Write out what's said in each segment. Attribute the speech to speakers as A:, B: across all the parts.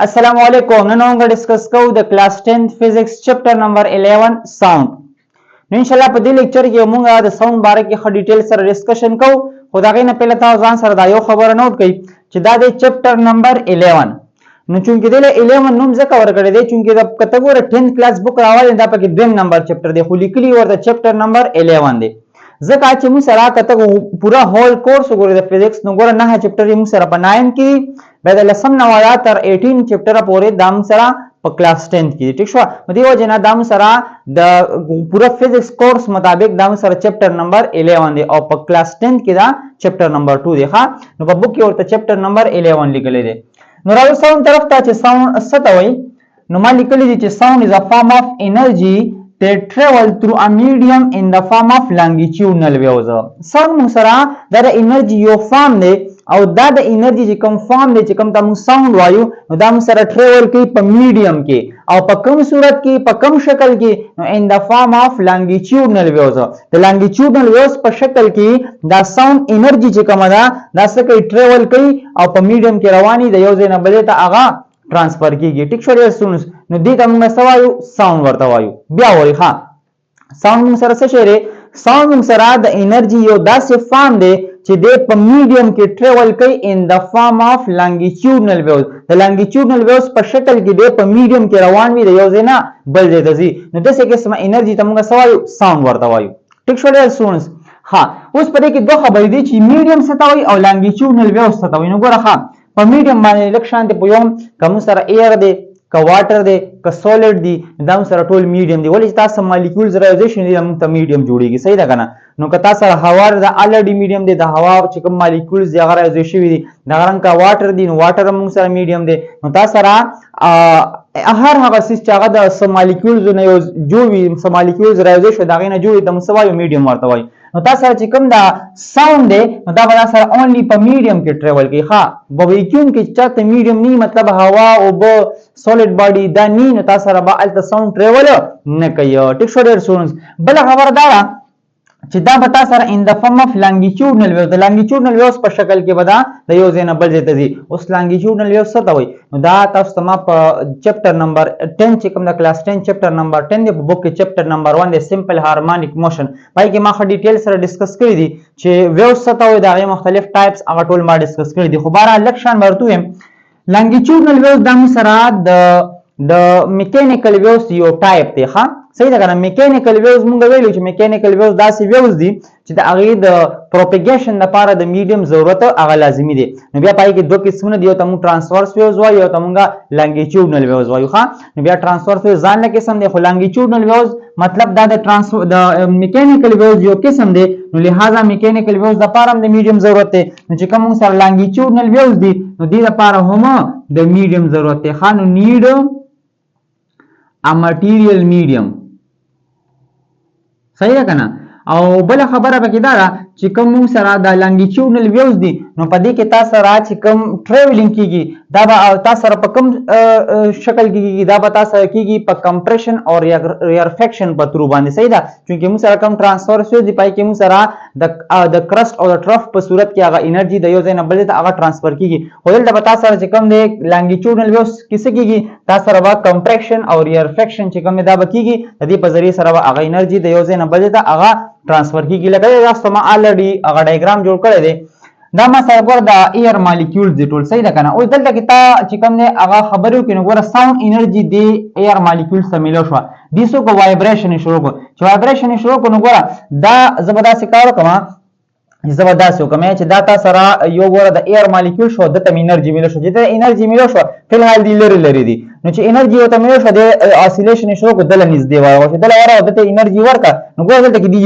A: Assalamu alaikum. نن موږ ډیسکس کوو د کلاس 10 فزکس چپټر نمبر 11 ساوند. نو ان شاء الله په دې لیکچر کې موږ د ساوند باره کې ښه ډیټیل سره ډیسکشن کوو. خو دا غي نه پهله تاسو ځان سره دا یو خبره نوٹ کړئ چې دا د چپټر نمبر 11. نو چونکې د 11 نوم ځکه ورکړی دی چونکې د کتګور 10 کلاس بک راوړی دا پکې دویم نمبر چپټر دی خو لیکلي ورته چپټر نمبر 11 دی. ځکه چې موږ سره کته پورا هول کورس وګورئ د فزکس نو ګوره نه چپټر موږ سره په 9 کې به د لسم نوایا تر 18 چپټر پورې دام سره په کلاس 10 کې ٹھیک شو مدي وجه نه دام سره د پورا فزکس کورس مطابق دام سره چپټر نمبر 11 دی او په کلاس 10 کې دا چپټر نمبر 2 دی ښا نو په بک کې ورته چپټر نمبر 11 لیکل دی. نو راو ساوند طرف ته چې ساوند ستوي نو ما لیکل دي چې ساوند از ا فارم اف انرجی they travel through a medium in the form of longitudinal waves. Sound موږ سره د انرژي یو فارم دی او دا د انرژي چې کوم فارم دی چې کوم تاسو ساوند وایو نو دا موږ سره ټریول کوي په میډیم کې او په کوم صورت کې په کوم شکل کې نو in the form of longitudinal waves. د longitudinal waves په شکل کې دا ساوند انرژي چې کومه ده دا څه کوي ټریول کوي او په میډیم کې رواني د یو ځای نه بل ته هغه ट्रांसफर کیږي ټیک شو سټوډنټس نو دې ته موږ سوایو ساوند ورته وایو بیا وایي ها ساوند موږ سره څه شی دی ساوند موږ سره د انرژي یو داسې فارم دی چې د په میډیم کې ټریول کوي ان د فارم اف لانګیټیوډنل ویوز د لانګیټیوډنل ویوز په شکل کې د په میډیم کې روان وي د یو ځای نه بل ځای ته ځي نو داسې قسمه انرژي ته موږ سوایو ساوند ورته وایو ټیک شو سټوډنټس ها اوس په دې کې دوه خبرې دي چې میډیم څه ته وایي او لانګیټیوډنل ویوز څه ته وایي نو ګوره ها په میډیم باندې لک شانته پویم کوم سره ایر دی ک واټر دی ک سولید دی دا سره ټول میډیم دی ولې تاسو مالیکولز رایزیشن دی موږ ته میډیم جوړیږي صحیح ده کنه نو که تاسو هوا دا الریډي میډیم دی د هوا چې کوم مالیکولز دی هغه رایزیشن دی دا رنګ کا واټر دی نو واټر موږ سره میډیم دی نو تاسو را هر هغه سیس چې هغه د مالیکولز نه یو جوړوي مالیکولز رایزیشن دا غینه جوړي د مسوایو میډیم ورته وایي نو تاسو چې کوم دا ساوند دی نو دا به سره اونلی په میډیم کې ټریول کوي ها په ویکیوم کې چاته میډیم نه مطلب هوا او به سولید باډي دا نه تاسو سره به الته ساوند ټریول نه کوي ټیک شو ډیر سټوډنټس بل خبردار چې دا به تاسو سره ان د فارم اف لانګیټیوډنل ویوز د لانګیټیوډنل ویوز په شکل کې به دا د یو ځای نه بل ځای ته ځي اوس لانګیټیوډنل ویوز څه ته وایي نو دا تاسو ته ما په چپټر نمبر 10 چې کوم د کلاس 10 چپټر نمبر 10 دی په بک کې چپټر نمبر 1 د سمپل هارمونیک موشن پای کې ما خو ډیټیل سره ډیسکس کړی دي چې ویوز څه ته وایي دا غي مختلف ټایپس هغه ټول ما ډیسکس کړی دي خو بهر لکشن ورته هم لانګیټیوډنل ویوز د سره د میکانیکل ویوز یو ټایپ دی ها صحیح ده کنه میکانیکل ویوز مونږ ویلو چې میکانیکل ویوز داسې ویوز دي چې د هغه د پروپاګیشن لپاره د میډیم ضرورت هغه لازمي دي نو بیا پای کې دوه قسمونه دي یو ته مونږ ترانسورس ویوز وایو یو ته مونږ لانګیټیوډنل ویوز وایو ها نو بیا ترانسورس ویوز ځان له قسم دی خو لانګیټیوډنل ویوز مطلب دا د میکانیکل ویوز یو قسم دی نو لہذا میکانیکل ویوز لپاره د میډیم ضرورت دی نو چې کوم سره لانګیټیوډنل ویوز دي نو دې لپاره هم د میډیم ضرورت دی خا نو نیډ ا مټیریل میډیم صحیح ده کنه او بل خبره پکې دا چې کوم سره د لانګیټیوډنل ویوز دي نو په دې کې تاسو را چې کوم ټریولینګ کیږي دا به تاسو سره په کوم شکل کیږي دا به تاسو کیږي په کمپریشن او ریرفیکشن په تر باندې صحیح ده چې موږ سره کوم ترانسفر شوی دی پای کې موږ سره د کرست او د ټرف په صورت کې هغه انرژي د یو ځای نه بل ته هغه ترانسفر کیږي خو دلته به تاسو سره چې کوم دی لانګیټیوډنل ویوز کیسه کیږي تاسو سره به کمپریشن او ریرفیکشن چې کوم دا به کیږي د دې په ذریعہ سره هغه انرژي د یو ځای نه بل ته هغه ترانسفر کیږي لکه تاسو ما الریډي هغه ډایګرام جوړ کړی دی دا ما سره ګور د ایر مالیکولز دی ټول صحیح ده کنه او دلته کې تا چې کوم دی هغه خبرو کې نو ګور ساوند انرژي دی ایر مالیکولز ته ملو شو دیسو کو وایبریشن شروع کو چې وایبریشن شروع کو نو ګور دا زبردست کار کوم زبردست کوم چې دا تاسو سره یو ګور د ایر مالیکول شو د تم انرژي ملو شو چې د انرژي ملو شو فلحال دی لري دی نو چې انرژي او تمه شو د اسیلیشن شروع کو دل نږدې وایو چې دل وره د انرژي ورکا نو ګور دلته کې دی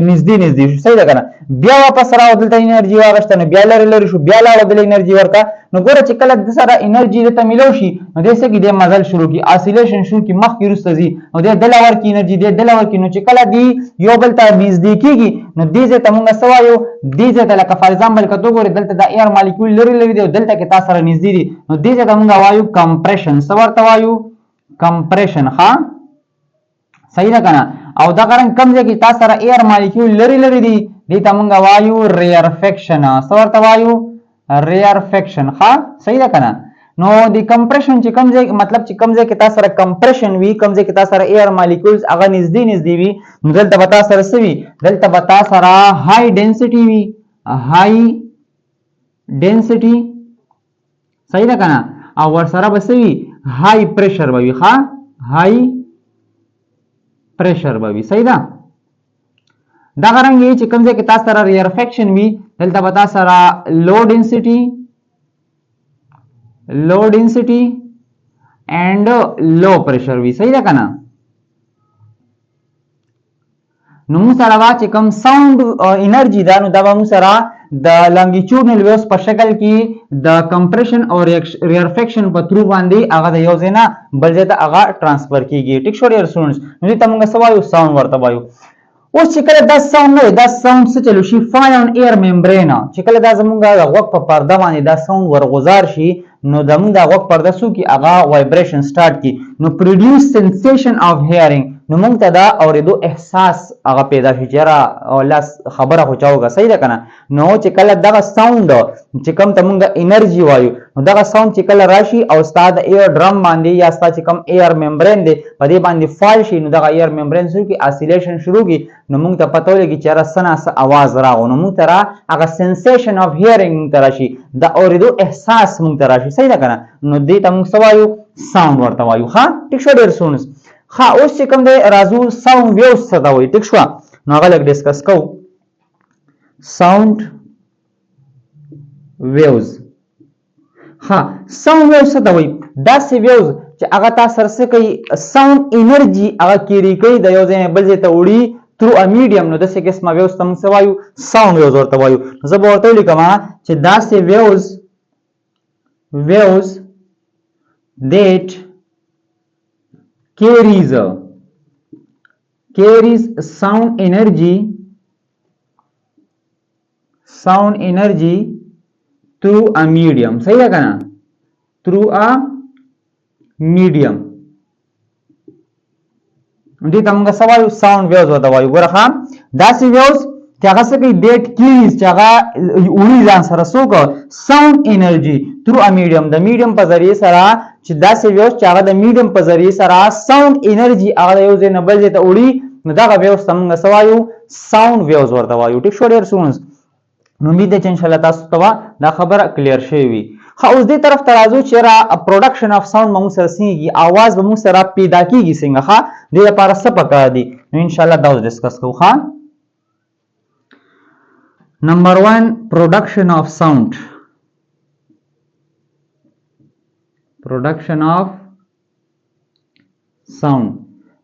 A: نږدې شو صحیح ده کنه بیا واپس راو دلته انرژي واغشته نو بیا لري شو بیا لاړ دل انرژي ورکا نو ګور چې کله د سره انرژي د تملو شي نو د څه کې د مزل شروع کی اسیلیشن شروع کی مخ کی رستزي نو د دل ور کی انرژي د دل ور کی نو چې کله دی یو بل ته نږدې کیږي نو دې ته موږ سوایو دې ته لکه فار ایگزامپل کته ګور دلته د ایر مالیکول لري دی دلته کې تاسو سره نږدې دي نو دې ته موږ وایو کمپریشن توایو کمپریشن ها صحیح ده کنه او دا قرن کم ځای کې تاسو سره ایر مالیکول لري دي دې ته موږ وایو ریرفیکشن څورته وایو ریرفیکشن ها صحیح ده کنه نو د کمپریشن چې کوم ځای مطلب چې کوم ځای کې تاسو سره کمپریشن وي کوم ځای کې تاسو سره ایر مالیکولز هغه نږدې وي نو دلته به تاسو سره څه وي دلته به تاسو سره های ډینسټي وي های ډینسټي صحیح ده کنه او ورسره به څه وي های پریشر به وي ها های پریشر به وي صحیح ده دا غرانګي چې کوم ځای کې تاسو سره ریئرفیکشن وي دلته به تاسو سره لو ډینسټي and low pressure وي صحیح ده کنه نو موږ سره چې کوم ساوند انرژي دا نو دا موږ سره د لانګیټیوډنل ویوز په شکل کې د کمپریشن او ریئرفیکشن په تھرو باندې هغه د یو ځای نه بل ځای ته هغه ترانسفر کیږي ټیک شو ډیر سټوډنټس نو دې ته موږ سوایو ساوند ورته وایو اوس چې کله دا ساوند نه دا ساوند څه چلو شي فای اون ایر ممبرین چې کله دا زمونږ د غوږ په پرده باندې دا ساوند ورغزار شي نو زمونږ د غوږ پرده سو کې هغه وایبریشن سٹارټ کی نو پروډوس سنسیشن اف هیرینګ نو موږ ته دا اوریدو احساس هغه پیدا شي چې را لاس خبره خو چاوګه صحیح ده کنه نو چې کله دا ساوند چې کوم ته موږ انرژي وایو نو دا ساوند چې کله راشي او ستاد ایر ډرم باندې یا ستاد چې کوم ایر ممبرین دی په دې باندې فال شي نو دا ایر ممبرین شروع کی اسیلیشن شروع کی نو موږ ته پته ولګي چې را سنا आवाज راغو نو موږ ته هغه سنسیشن اف هیرینګ موږ ته راشي دا اوریدو احساس موږ ته راشي صحیح ده کنه نو دې ته موږ سوایو ساوند ورته وایو ها ټیک شو ډیر سونس ها اوس چې کوم دی راځو ساوند ویوز څه دا وایي ټیک شو نو هغه لږ ډیسکس کوو ساوند ویوز ها ساوند ویوز څه دا وایي دا سی ویوز چې هغه تاسو سره څه کوي ساوند انرژي هغه کیری کوي د یو ځای بل ځای ته وړي through a medium نو داسې قسمه ویوز ته موږ څه وایو ساوند ویوز ورته وایو نو زه به ورته ولیکم چې داسې ویوز that carries sound energy through a medium صحیح ہے کنا through a medium دې ته موږ سوایو ساوند ویوز ورته وایو ګوره داسې ویوز چې هغه څه کوي دیټ کیریز چې هغه وړي ځان سره څوک ساوند انرژي through a medium د میډیم په ذریعه سره چې داسې ویوز چې هغه د میډیم په ذریعه سره ساوند انرژي هغه یو ځای نه بل ځای ته وړي نو دغه ویوز ته موږ سوایو ساوند ویوز ورته وایو ټیک شو ډیر سونس نو امید ده چې ان شاء الله تاسو ته دا خبره کلیر شوی وي خو اوس دې طرف ته راځو چې را پروډکشن اف ساوند موږ سره څنګه आवाज به موږ سره پیدا کیږي څنګه ښه دې لپاره څه پکار دي نو ان شاء الله دا ډسکس کوو ښه نمبر 1 production of sound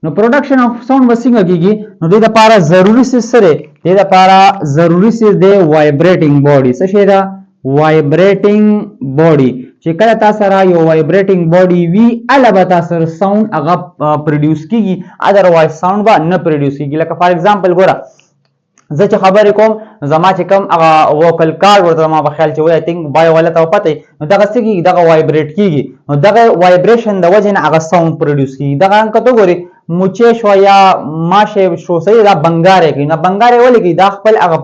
A: نو production of sound وسنګه کیږي نو دې لپاره ضروری څه سره دې لپاره ضروری څه دی vibrating body څه شي دا vibrating body چې کله تاسو را یو vibrating body وی البته تاسو ساوند هغه پروډوس کیږي otherwise ساوند به نه پروډوس کیږي لکه فار ایگزامپل ګوره زه چې خبرې کوم زما چې کوم هغه ووکل کارډ ورته ما په خیال چې وای تھنک بای ولته او پته نو دغه څه کیږي دغه وایبریټ کیږي نو دغه وایبریشن د وجه نه هغه ساوند پروډوس کیږي دغه انک ته ګوري موچې شو یا ماشه شو صحیح دا بنگاره کوي نه بنگاره ولې کوي دا خپل هغه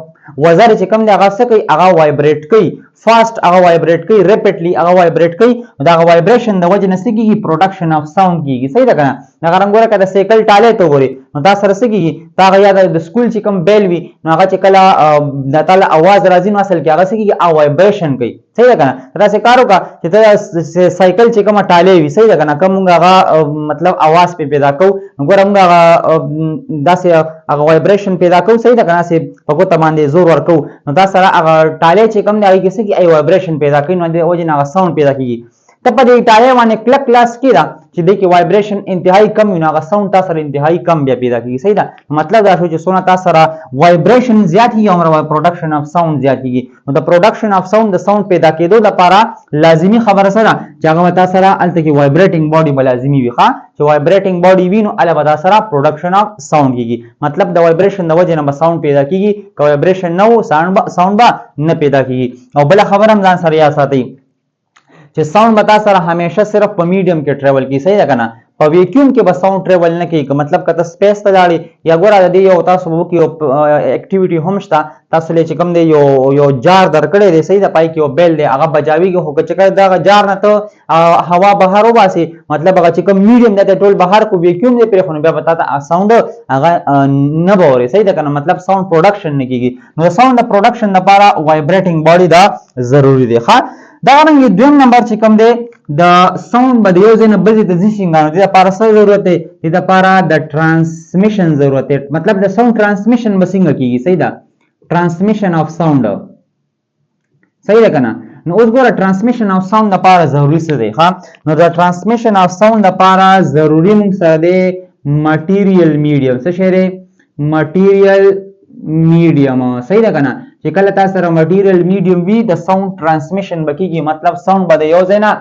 A: وزر چې کوم دی هغه څه کوي هغه وایبریټ کوي فاست هغه وایبریټ کوي ریپیډلی هغه وایبریټ کوي دا وایبریشن د وجه نه سګي پروډکشن اف ساوند کیږي صحیح ده کنه دا رنګوره کده سیکل ټاله ته ګوري نو دا سره سګي دا غیا د سکول چې کوم بیل وی نو هغه چې کله د تعالی आवाज راځي نو اصل کې هغه سګي او وایبریشن کوي صحیح ده کنه دا څه کارو کا چې سایکل چې کوم ټاله وی صحیح ده کنه کوم هغه مطلب आवाज په پیدا کو نو ګورم هغه داسې هغه وایبریشن پیدا کو صحیح ده کنه سه په کوته باندې زور ورکو نو دا سره هغه ټاله چې کوم دی هغه کې ای وایبریشن پیدا کوي نو د وجه نه ساوند پیدا کیږي ته په دې ټاله باندې کلک کلاس کیدا چې د کې وایبریشن انتهایی کم وي نو هغه ساوند تاسو سره انتهایی کم بیا پیدا کیږي صحیح ده مطلب دا شو چې سونه تاسو سره وایبریشن زیات هي او پروډکشن اف ساوند زیات کیږي نو د پروډکشن اف ساوند د ساوند پیدا کېدو لپاره لازمی خبره سره چې هغه تاسو سره الته کې وایبریټینګ باډي بل لازمی وي ښا چې وایبریټینګ باډي وینو البته تاسو سره پروډکشن اف ساوند کیږي مطلب د وایبریشن د وجه نه ساوند پیدا کیږي که وایبریشن نه وو ساوند به نه پیدا کیږي او بل خبره هم ځان سره یاد ساتئ چې ساوند بتا سره همیشه صرف په میډیم کې ټریول کی صحیح ده کنه په ویکیوم کې به ساوند ټریول نه کوي مطلب کته سپیس ته لاړی یا ګوره د دې یو تاسو وو کې اکټیویټي هم شته تاسو له چې کوم دی یو جار درکړی دی صحیح د پای کې یو بیل دی هغه بجاویږي خو چې کله دا جار نه ته هوا بهر وباسي مطلب هغه چې کوم میډیم دی ټول بهر کو ویکیوم دی پر خو بیا پتا ته ساوند هغه نه بوري صحیح ده کنه مطلب ساوند پروډکشن نه کیږي نو ساوند پروډکشن لپاره وایبریټینګ باډي دا ضروری دی ښا دا رنګ دویم نمبر چې کوم دی د ساوند به یو ځای نه بل ځای ته ځي څنګه د لپاره څه ضرورت دی د لپاره د ترانسمیشن ضرورت دی مطلب د ساوند ترانسمیشن به څنګه کیږي صحیح ده ترانسمیشن اف ساوند صحیح ده کنه نو اوس ګوره ترانسمیشن اف ساوند لپاره ضروری څه دی ها نو د ترانسمیشن اف ساوند لپاره ضروری موږ سره دی مټیریل میډیم څه شی دی مټیریل میډیم صحیح ده کنه چې کله تاسو سره مټیریل میډیم وي د ساوند ترانسمیشن بکیږي مطلب ساوند به یو ځای نه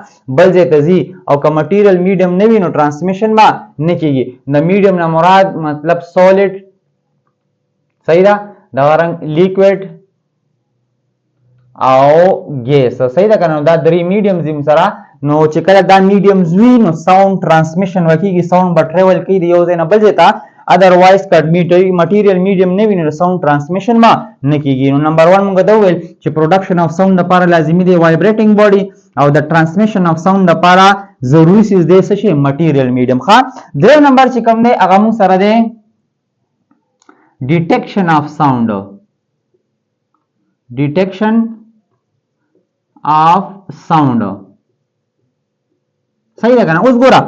A: بل ځای ته ځي او که مټیریل میډیم نه وي نو ترانسمیشن به نه کیږي د میډیم نه مراد مطلب سولید صحیح ده دا رنګ لیکویډ او ګیس صحیح ده کنه دا درې میډیم زم سره نو چې کله دا میډیم وي نو ساوند ترانسمیشن وکیږي ساوند به ټریول کوي د یو ځای نه بل ځای ته otherwise مټیریل میډیم نه ویني ساوند ترانسمیشن ما نه کیږي نو نمبر 1 موږ دا ویل چې پروډکشن اف ساوند لپاره لازمي دی وایبریټینګ باډي او د ترانسمیشن اف ساوند لپاره ضروری سیس دی څه شي مټیریل میډیم ښا دریم نمبر چې کوم دی هغه موږ سره دی ډیټیکشن اف ساوند ډیټیکشن اف ساوند صحیح ده کنه اوس ګوره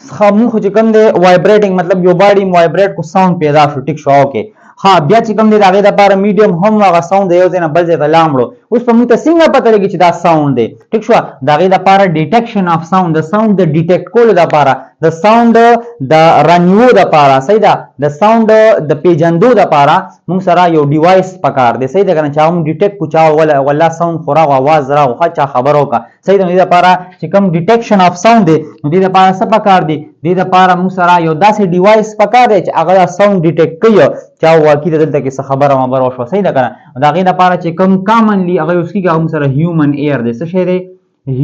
A: خامو خو چې کوم دی وایبریټینګ مطلب یو باډي وایبریټ کو ساوند پیدا شو ټیک شو اوکې ها بیا چې کوم دی دا غي د لپاره میډیم هم هغه ساوند یو ځای نه بل ځای ته لاړو اوس په موږ ته څنګه پته لګي چې دا ساوند دی ټیک شو دا غي د لپاره ډیټیکشن اف ساوند د ساوند د ډیټیکټ کولو لپاره د ساوند د رانیو لپاره صحیح ده د ساوند د پیجندو لپاره موږ سره یو ډیوایس پکار دی صحیح ده کنه چې موږ ډیټیکټ کو چا ولا ساوند خورا आवाज راغو چا خبرو کا صحیح ده د لپاره چې کوم ډیټیکشن اف ساوند دی نو د لپاره څه پکار دی د لپاره موږ سره یو داسې ډیوایس پکار دی چې هغه ساوند ډیټیکټ کوي چا واقعي دلته کې څه خبره وشو صحیح ده کنه دا غي د لپاره چې کوم کامنلی هغه اوس کې موږ سره هیومن ایر دی څه شی دی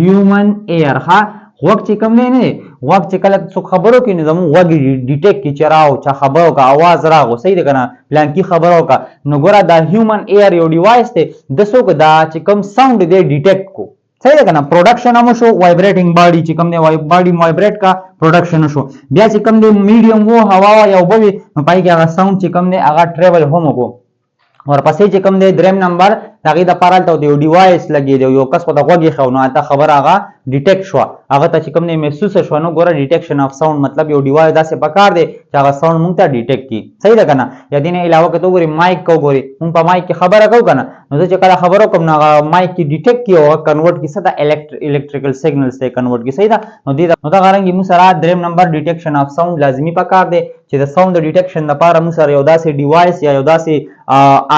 A: هیومن ایر ها وخت چې کوم نه وخت چې کله څوک خبرو کې نظام وګي ډیټیکټ کی چراو چا خبرو کا आवाज راغو صحیح ده کنه پلان کی خبرو کا نو ګوره دا هیومن ایر یو ډیوایس دی د څوک دا چې کوم ساوند دی ډیټیکټ کو صحیح ده کنه پروډکشن هم شو وایبریټینګ باډي چې کوم دی باډي وایبریټ کا پروډکشن شو بیا چې کوم دی میډیم وو هوا یا وبوي نو پای کې هغه ساوند چې کوم دی هغه ټریول هم کو ورپسې چې کوم دی دریم نمبر دغه د پاره ته یو ډیوایس لګي دی یو کس په دغه غوږی خو نو ته خبر هغه ډیټیکټ شو هغه ته چې کوم نه محسوس شو نو ګوره ډیټیکشن اف ساوند مطلب یو ډیوایس داسې پکار دی چې هغه ساوند مونږ ته ډیټیکټ کی صحیح ده کنه یا دینه علاوه کته ګوري مایک کو ګوري مونږ په مایک کې خبره کو کنه نو چې کله خبرو کوم نو مایک کې ډیټیکټ کی او کنورټ کی څه د الکتریکل سیګنلز ته کنورټ کی صحیح ده نو دا غرانګي مو سره دریم نمبر ډیټیکشن اف ساوند لازمی پکار دی چې د ساوند ډیټیکشن لپاره مو سره یو داسې ډیوایس یا یو داسې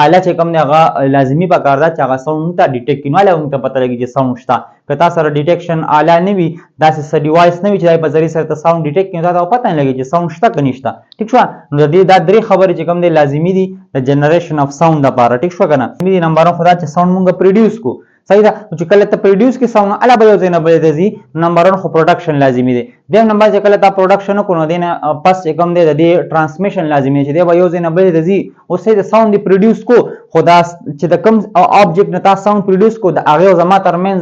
A: آله چې کوم نه هغه لازمی پکار ده چې هغه ساوند ته ډیټیکټ کینو له موږ ته پته لګي چې ساوند شته کتا سره ډیټیکشن آله نه وي داسې ډیوایس نه وي چې په ذریعہ سره ساوند ډیټیکټ کینو دا پته نه لګي چې ساوند شته که نشته ټیک شو نو د دې دا درې خبرې چې کوم دی لازمی دي د جنریشن اف ساوند لپاره ټیک شو کنه دې نمبر خدا چې ساوند موږ پروډوس کو صحیح ده چې کله ته پروډوس کې ساوند الا به یو ځای نه بل دی نمبر 1 خو پروډکشن لازمی دی د نمبر چې کله ته پروډکشن کو نو دینه پس کوم دی د ترانسمیشن لازمی دی چې دی یو ځای نه بل دی او سې د ساوند پروډوس کو خدا چې د کوم آبجیکټ نه تاسو ساوند پروډوس کو د هغه زما ترمنځ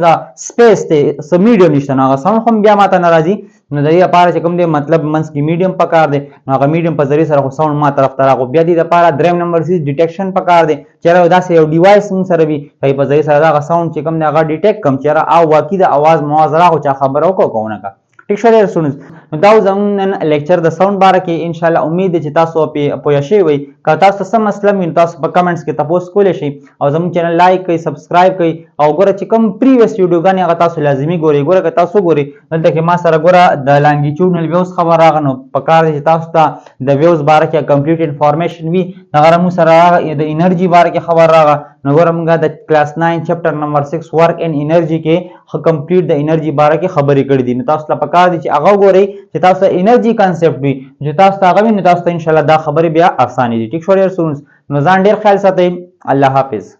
A: سپیس ته سم میډیم نشته نو هغه ساوند هم بیا ماته ناراضي نو د دې لپاره چې کوم دی مطلب منس کې میډیم پکار دی نو هغه میډیم په ذریعہ سره ساوند ما طرف ته راغو بیا دې لپاره دریم نمبر سي ډیټیکشن پکار دی چې دا یو ډیوایس مون سره وي په ذریعہ سره دا ساوند چې کوم دی هغه ډیټیکټ کم چیرې او واقعي د आवाज مواز راغو چا خبرو کوونه کا ټیک شو در سونز دا زمون لیکچر د ساوند باره کې ان شاء الله امید چې تاسو په پوه شئ وي که تاسو سم مسله وین تاسو په کمنټس کې تاسو کولای شئ او زمون چینل لایک کړئ سبسکرایب کړئ او ګوره چې کوم پریویس ویډیوګانې هغه تاسو لازمي ګورئ ګوره که تاسو ګورئ دلته کې ما سره ګوره د لانګیچودنل ویوز خبر راغنو په کار چې تاسو ته د ویوز باره کې کمپلیټ انفارمیشن وي هغه مو سره د انرژي باره کې خبر راغ نو ګوره موږ د کلاس 9 چپټر نمبر 6 ورک ان انرژي کې کمپلیټ د انرژي باره کې خبرې کړې دي نو تاسو ته پکار دي چې هغه ګورئ چې تاسو انرژي کانسپټ وي چې تاسو ته هغه نو تاسو ته ان شاء الله دا خبرې بیا اسانه دي ټیک شو ډیر سونز نو ځان ډیر خیال ساتئ الله حافظ